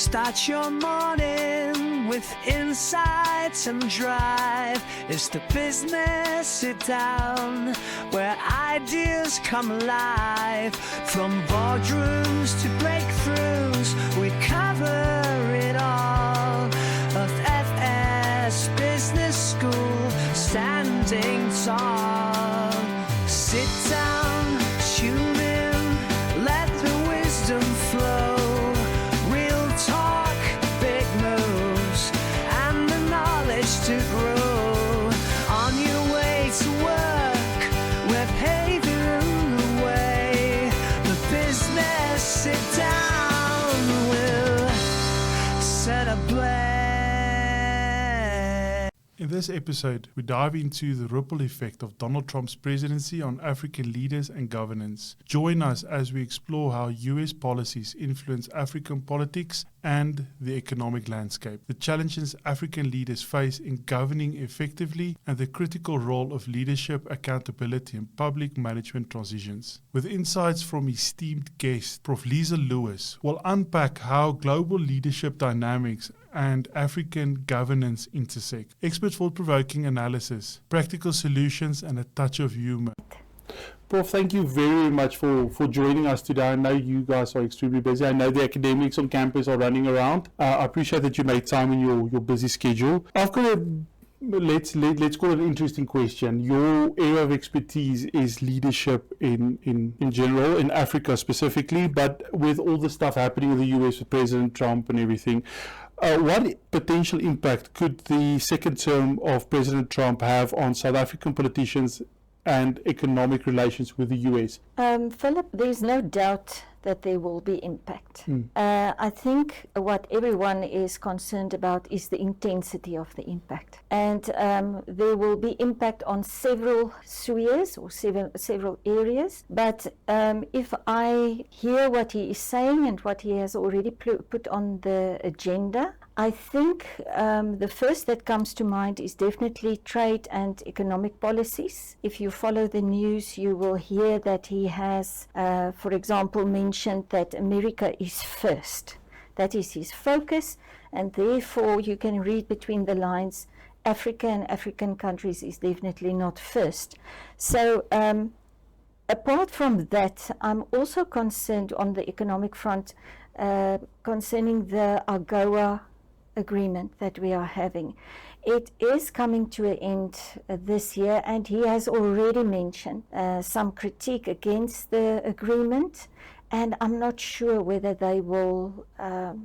Start your morning with insights and drive. It's the business sit down where ideas come alive. From boardrooms to breakthroughs, we cover it all. Of FS Business School, standing tall. Sit down, tune in, let the wisdom flow. Real talk, big moves, and the knowledge to grow. On your way to work, we're paving the way. The business sit down will set a plan. In this episode, we dive into the ripple effect of Donald Trump's presidency on African leaders and governance. Join us as we explore how US policies influence African politics and the economic landscape, the challenges African leaders face in governing effectively, and the critical role of leadership accountability in public management transitions. With insights from esteemed guest, Prof Liezel Lues, we'll unpack how global leadership dynamics and African governance intersect. Expert thought-provoking analysis, practical solutions, and a touch of humor. Prof, thank you very much for joining us today. I know you guys are extremely busy. I know the academics on campus are running around. I appreciate that you made time in your busy schedule. I've got let's call it an interesting question. Your area of expertise is leadership in general, in Africa specifically, but with all the stuff happening in the US with President Trump and everything, what potential impact could the second term of President Trump have on South African politicians and economic relations with the US? Philip, there's no doubt that there will be impact. I think what everyone is concerned about is the intensity of the impact. And there will be impact on several spheres or several areas. But if I hear what he is saying and what he has already put on the agenda, I think the first that comes to mind is definitely trade and economic policies. If you follow the news, you will hear that he has, for example, mentioned that America is first. That is his focus, and therefore you can read between the lines, Africa and African countries is definitely not first. So apart from that, I'm also concerned on the economic front concerning the AGOA agreement that we are having. It is coming to an end this year, and he has already mentioned some critique against the agreement, and I'm not sure whether they will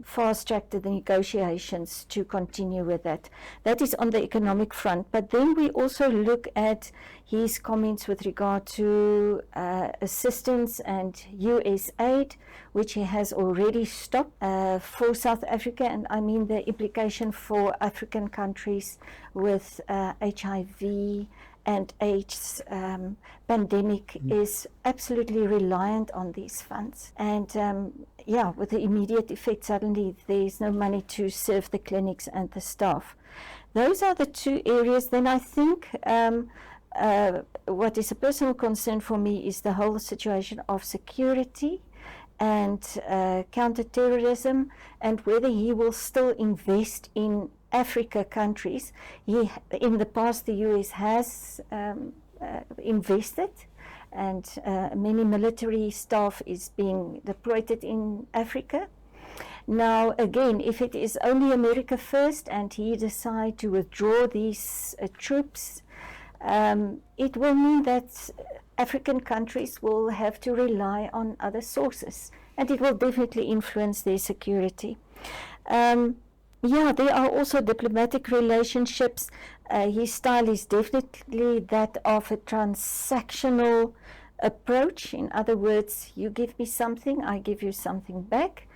fast track the negotiations to continue with that. That is on the economic front. But then we also look at his comments with regard to assistance and US aid, which he has already stopped for South Africa. And I mean the implication for African countries with HIV and AIDS pandemic is absolutely reliant on these funds. And with the immediate effect, suddenly there's no money to serve the clinics and the staff. Those are the two areas. Then I think what is a personal concern for me is the whole situation of security and counterterrorism, and whether he will still invest in Africa countries. In the past, the US has invested, and many military staff is being deployed in Africa. Now, again, if it is only America first and he decides to withdraw these troops, it will mean that African countries will have to rely on other sources, and it will definitely influence their security. There are also diplomatic relationships. His style is definitely that of a transactional approach. In other words, you give me something, I give you something back.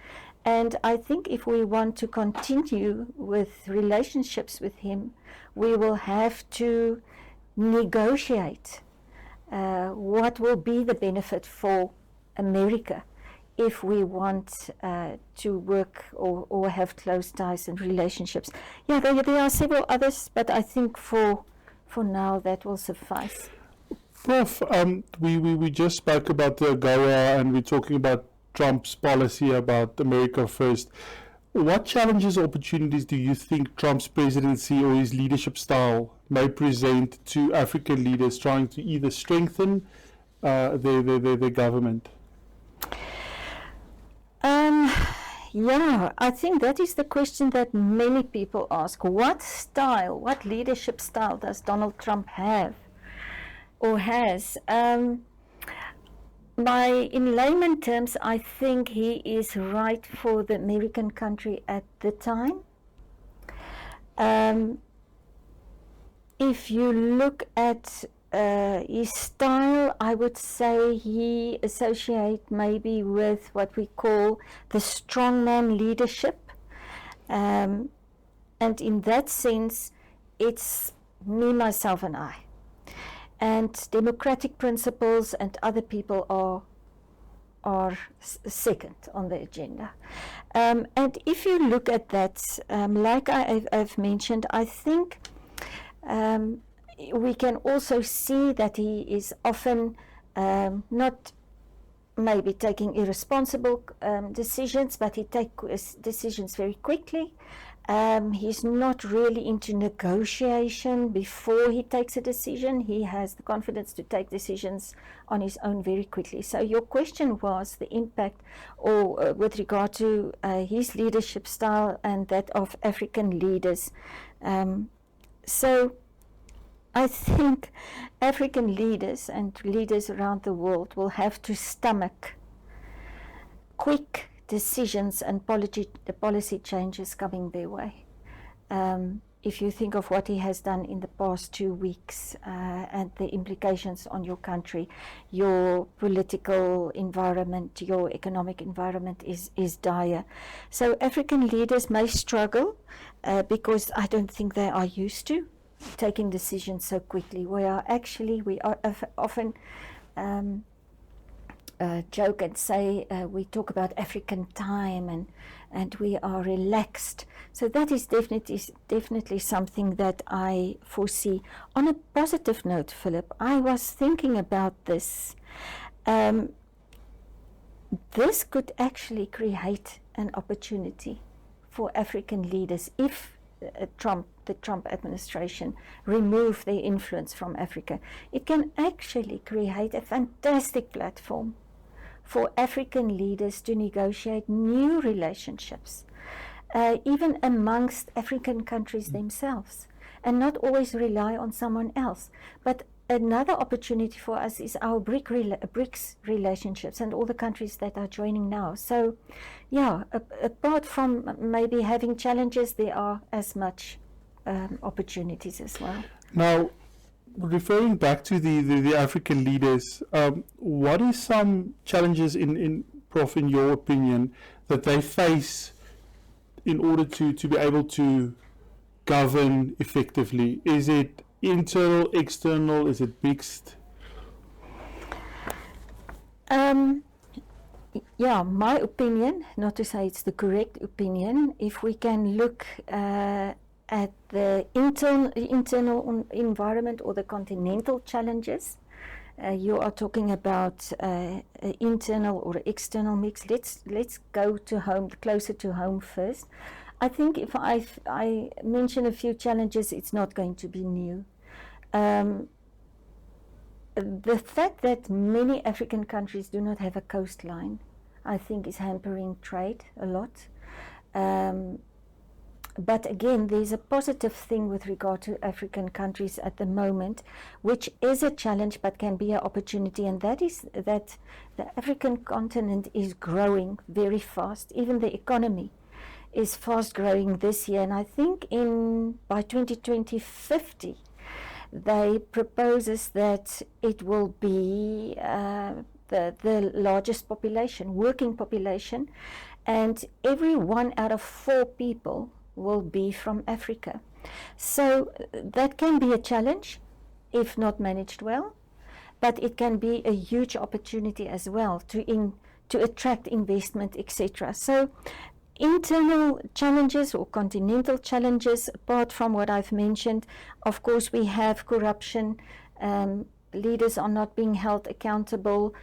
And I think if we want to continue with relationships with him, we will have to negotiate what will be the benefit for America if we want to work or have close ties and relationships. There are several others, but I think for now that will suffice. Prof, we just spoke about the AGOA, and we're talking about Trump's policy about America first. what challenges or opportunities do you think Trump's presidency or his leadership style may present to African leaders trying to either strengthen their government? Yeah, I think that is the question that many people ask. What style, what leadership style does Donald Trump have or has? In layman terms, I think he is right for the American country at the time. If you look at his style, I would say he associates maybe with what we call the strongman leadership. And in that sense, it's me, myself, and I. And democratic principles and other people are second on the agenda. And if you look at that, like I've mentioned, I think we can also see that he is often not maybe taking irresponsible decisions, but he takes decisions very quickly. He's not really into negotiation before he takes a decision. He has the confidence to take decisions on his own very quickly. So your question was the impact or with regard to his leadership style and that of African leaders. So I think African leaders and leaders around the world will have to stomach quick decisions and policy changes coming their way. If you think of what he has done in the past 2 weeks and the implications on your country, your political environment, your economic environment is dire. So African leaders may struggle because I don't think they are used to taking decisions so quickly. We are often joke and say we talk about African time and we are relaxed. So that is definitely something that I foresee. On a positive note, Philip, I was thinking about this. This could actually create an opportunity for African leaders if the Trump administration remove their influence from Africa. It can actually create a fantastic platform for African leaders to negotiate new relationships, even amongst African countries themselves, and not always rely on someone else. But another opportunity for us is our BRICS relationships and all the countries that are joining now. So, yeah, apart from maybe having challenges, there are as much opportunities as well. Now, referring back to the African leaders, what is some challenges Prof, in your opinion, that they face in order to be able to govern effectively? Is it internal, external? Is it mixed? Yeah, my opinion, not to say it's the correct opinion, if we can look at the internal environment or the continental challenges, you are talking about internal or external mix. Let's go to home, closer to home first. I think if I mention a few challenges, it's not going to be new. The fact that many African countries do not have a coastline, I think, is hampering trade a lot. But again, there's a positive thing with regard to African countries at the moment, which is a challenge but can be an opportunity, and that is that the African continent is growing very fast. Even the economy is fast growing this year, and I think by 2050, they proposes that it will be the largest population, working population, and every 1 out of 4 people will be from Africa. So that can be a challenge if not managed well, but it can be a huge opportunity as well to attract investment, etc. So internal challenges or continental challenges, apart from what I've mentioned, of course we have corruption, leaders are not being held accountable,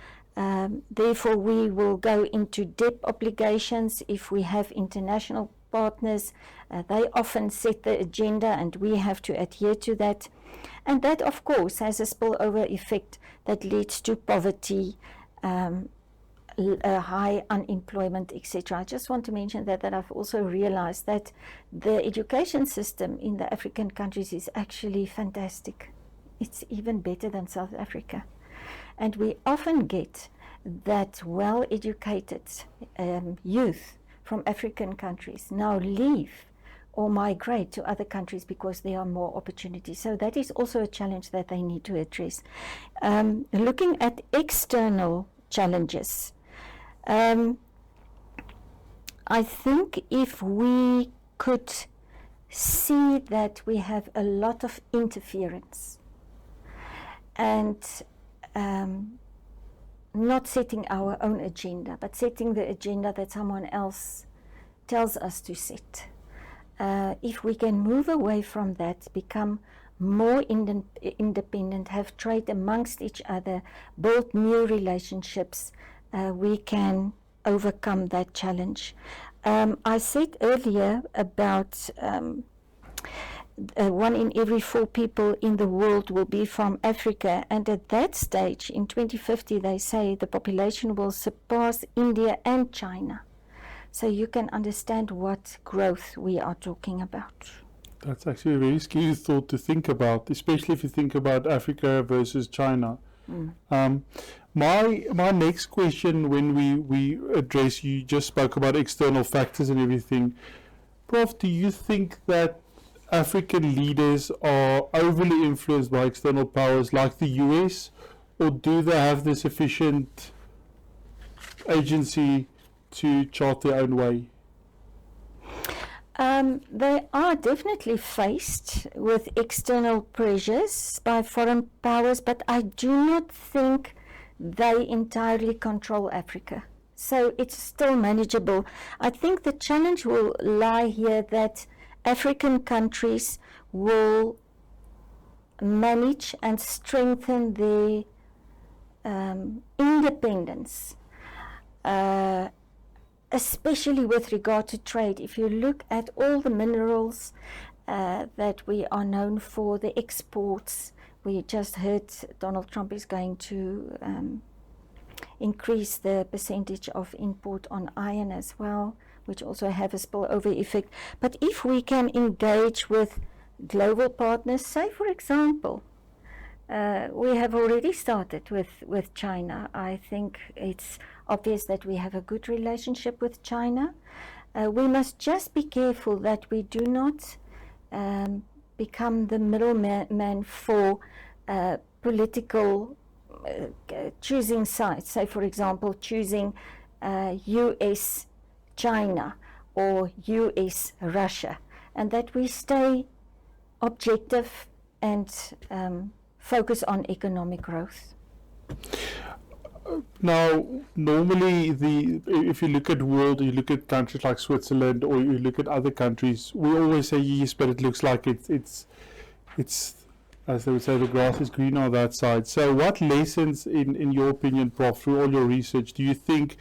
therefore we will go into debt obligations if we have international partners. They often set the agenda and we have to adhere to that. And that, of course, has a spillover effect that leads to poverty, high unemployment, etc. I just want to mention that I've also realized that the education system in the African countries is actually fantastic. It's even better than South Africa. And we often get that well-educated youth from African countries now leave or migrate to other countries because there are more opportunities. So that is also a challenge that they need to address. Looking at external challenges, I think if we could see that we have a lot of interference and not setting our own agenda, but setting the agenda that someone else tells us to set. If we can move away from that, become more independent, have trade amongst each other, build new relationships, we can overcome that challenge. I said earlier about 1 in every 4 people in the world will be from Africa, and at that stage, in 2050, they say the population will surpass India and China. So you can understand what growth we are talking about. That's actually a very scary thought to think about, especially if you think about Africa versus China. My next question, when we address, you just spoke about external factors and everything. Prof, do you think that African leaders are overly influenced by external powers like the US, or do they have the sufficient agency to chart their own way? They are definitely faced with external pressures by foreign powers, but I do not think they entirely control Africa. So it's still manageable. I think the challenge will lie here that African countries will manage and strengthen their independence, especially with regard to trade. If you look at all the minerals that we are known for, the exports, we just heard Donald Trump is going to increase the percentage of import on iron as well, which also have a spillover effect. But if we can engage with global partners, say for example, we have already started with China. I think it's obvious that we have a good relationship with China. We must just be careful that we do not become the middleman for political choosing sides. Say for example, choosing US China or US Russia, and that we stay objective and focus on economic growth. Now, normally, if you look at you look at countries like Switzerland, or you look at other countries, we always say yes, but it looks like it's as they would say, the grass is greener on that side. So, what lessons, in your opinion, Prof, through all your research, do you think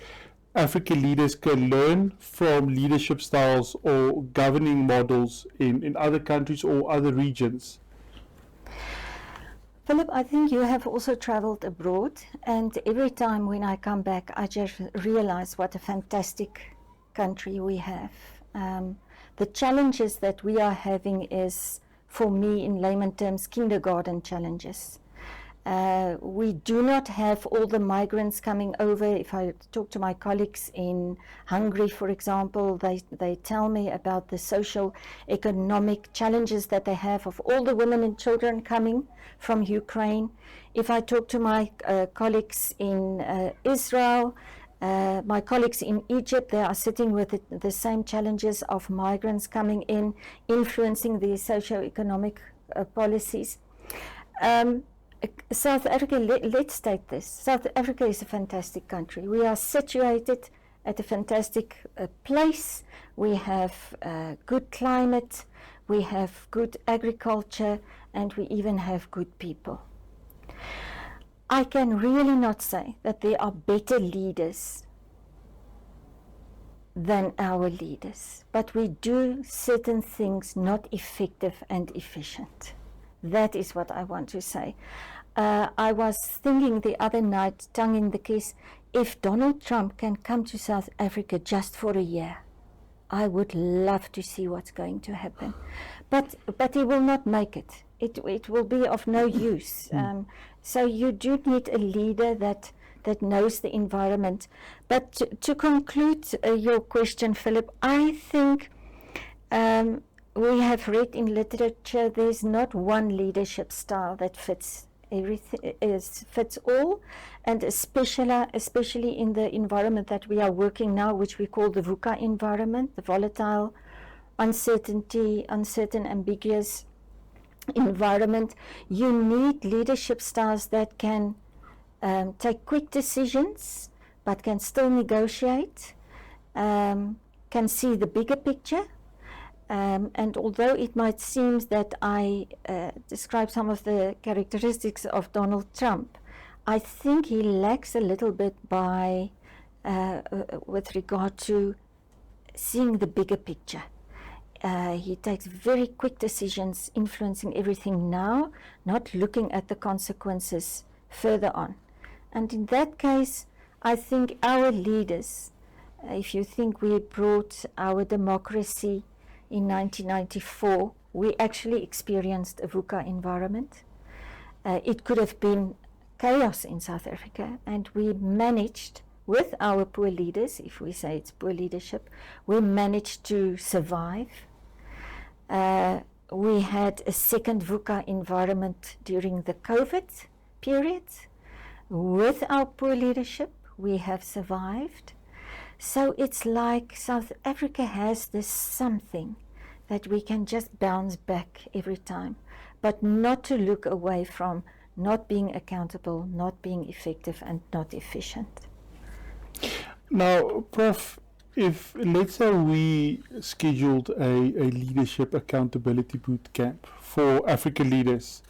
African leaders can learn from leadership styles or governing models in other countries or other regions? Philip, I think you have also traveled abroad, and every time when I come back, I just realize what a fantastic country we have. The challenges that we are having is, for me, in layman terms, kindergarten challenges. We do not have all the migrants coming over. If I talk to my colleagues in Hungary, for example, they tell me about the social economic challenges that they have of all the women and children coming from Ukraine. If I talk to my colleagues in Israel, my colleagues in Egypt, they are sitting with the same challenges of migrants coming in, influencing the socio-economic policies. South Africa, let's state this. South Africa is a fantastic country. We are situated at a fantastic place. We have good climate, we have good agriculture, and we even have good people. I can really not say that there are better leaders than our leaders, but we do certain things not effective and efficient. That is what I want to say. I was thinking the other night, tongue in the kiss, if Donald Trump can come to South Africa just for a year, I would love to see what's going to happen. But he will not make it. It will be of no use. So you do need a leader that knows the environment. But to conclude your question, Philip, I think we have read in literature there's not one leadership style that fits fits all, and especially in the environment that we are working now, which we call the VUCA environment, the volatile, uncertain, ambiguous environment. You need leadership styles that can take quick decisions, but can still negotiate, can see the bigger picture. And although it might seem that I describe some of the characteristics of Donald Trump, I think he lacks a little bit with regard to seeing the bigger picture. He takes very quick decisions, influencing everything now, not looking at the consequences further on. And in that case, I think our leaders, if you think we brought our democracy in 1994, we actually experienced a VUCA environment. It could have been chaos in South Africa, and we managed, with our poor leaders, if we say it's poor leadership, we managed to survive. We had a second VUCA environment during the COVID period. With our poor leadership, we have survived. So it's like South Africa has this something that we can just bounce back every time, but not to look away from not being accountable, not being effective, and not efficient. Now, Prof, if let's say we scheduled a leadership accountability boot camp for African leaders,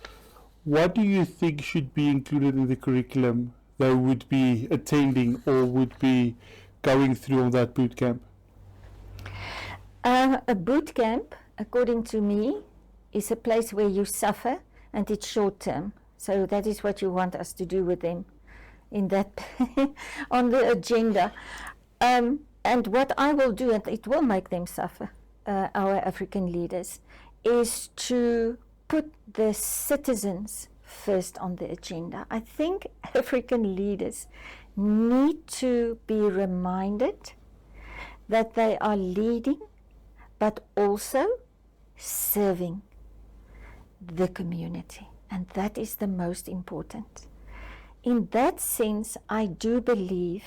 what do you think should be included in the curriculum they would be attending or would be going through on that boot camp? A boot camp, according to me, is a place where you suffer, and it's short term. So that is what you want us to do with them in that on the agenda. And what I will do, and it will make them suffer, our African leaders, is to put the citizens first on the agenda. I think African leaders need to be reminded that they are leading, but also serving the community. And that is the most important. In that sense, I do believe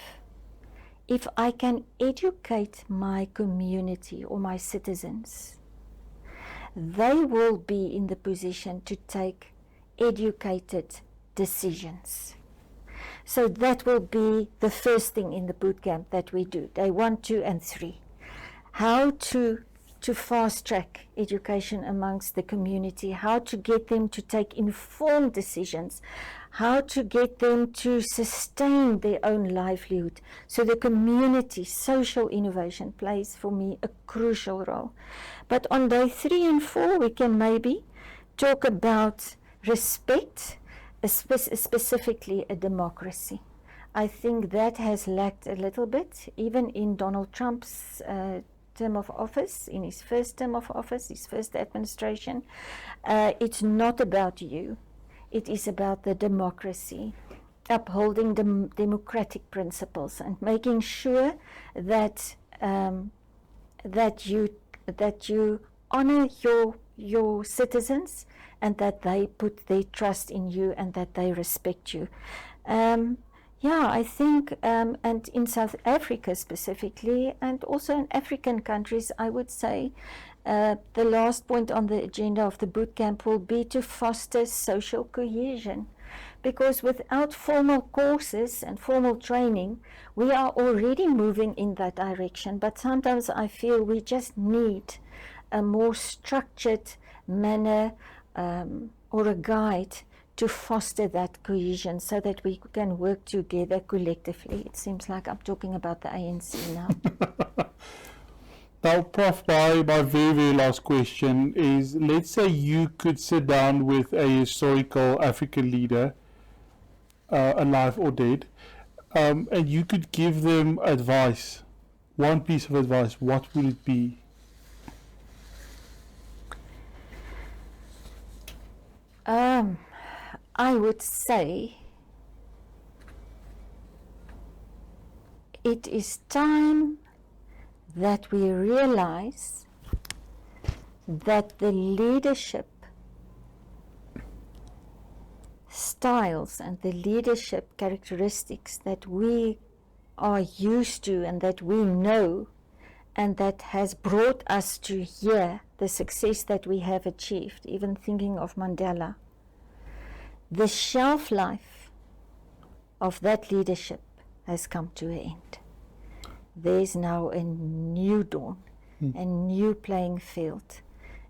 if I can educate my community or my citizens, they will be in the position to take educated decisions. So that will be the first thing in the boot camp that we do, day 1, 2, and 3. How to fast track education amongst the community, how to get them to take informed decisions, how to get them to sustain their own livelihood. So the community, social innovation plays for me a crucial role. But on day 3 and 4, we can maybe talk about respect, specifically a democracy. I think that has lacked a little bit, even in Donald Trump's term of office, in his first term of office, his first administration. It's not about you. It is about the democracy, upholding democratic principles and making sure that that you honor your citizens and that they put their trust in you and that they respect you. I think, and in South Africa specifically, and also in African countries, I would say the last point on the agenda of the boot camp will be to foster social cohesion. Because without formal courses and formal training, we are already moving in that direction. But sometimes I feel we just need a more structured manner or a guide to foster that cohesion so that we can work together collectively. It seems like I'm talking about the ANC now. Now, Prof, my very, very last question is, let's say you could sit down with a historical African leader, alive or dead, and you could give them advice, one piece of advice, what would it be? I would say it is time that we realize that the leadership styles and the leadership characteristics that we are used to and that we know and that has brought us to here, the success that we have achieved, even thinking of Mandela, the shelf life of that leadership has come to an end. There's now a new dawn, a new playing field.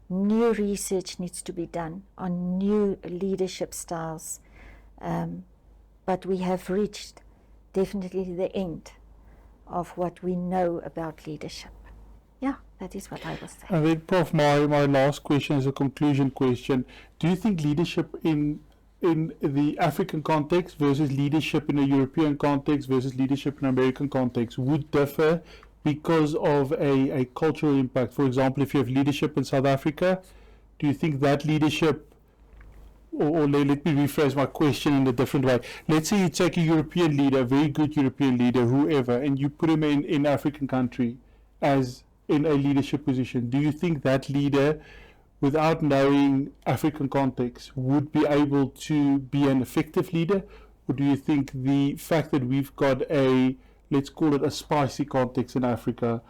New research needs to be done on new leadership styles, but we have reached definitely the end of what we know about leadership. Yeah, that is what I will say. And then, Prof, my last question is a conclusion question. Do you think leadership in the African context versus leadership in a European context versus leadership in an American context would differ because of a cultural impact? For example, if you have leadership in South Africa, do you think that leadership, or let me rephrase my question in a different way. Let's say you take a European leader, a very good European leader, whoever, and you put him in African country as in a leadership position. Do you think that leader, without knowing African context, would be able to be an effective leader? Or do you think the fact that we've got let's call it a spicy context in Africa,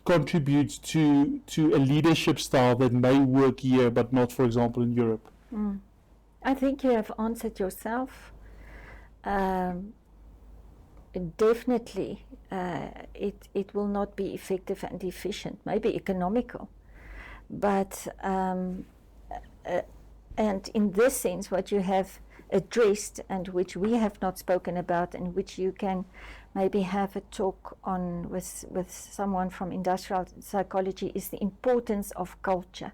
contributes to a leadership style that may work here but not, for example, in Europe? I think you have answered yourself. Definitely, it will not be effective and efficient, maybe economical. But, and in this sense, what you have addressed and which we have not spoken about and which you can maybe have a talk on with someone from industrial psychology is the importance of culture.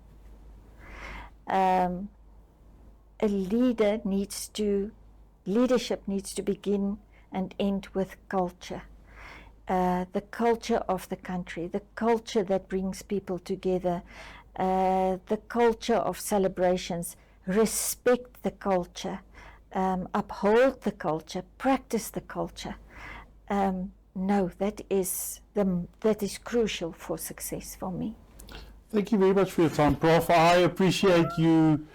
Leadership needs to begin and end with culture. The culture of the country, the culture that brings people together, the culture of celebrations, respect the culture, uphold the culture, practice the culture. No, that is crucial for success for me. Thank you very much for your time, Prof. I appreciate you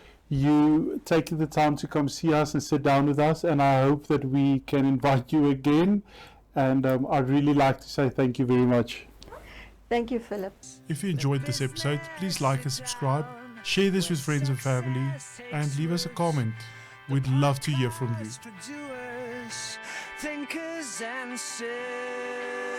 taking the time to come see us and sit down with us, and I hope that we can invite you again. And I'd really like to say thank you very much. Thank you, Philip. If you enjoyed this episode, please like and subscribe, share this with friends and family, and leave us a comment. We'd love to hear from you. Thinkers and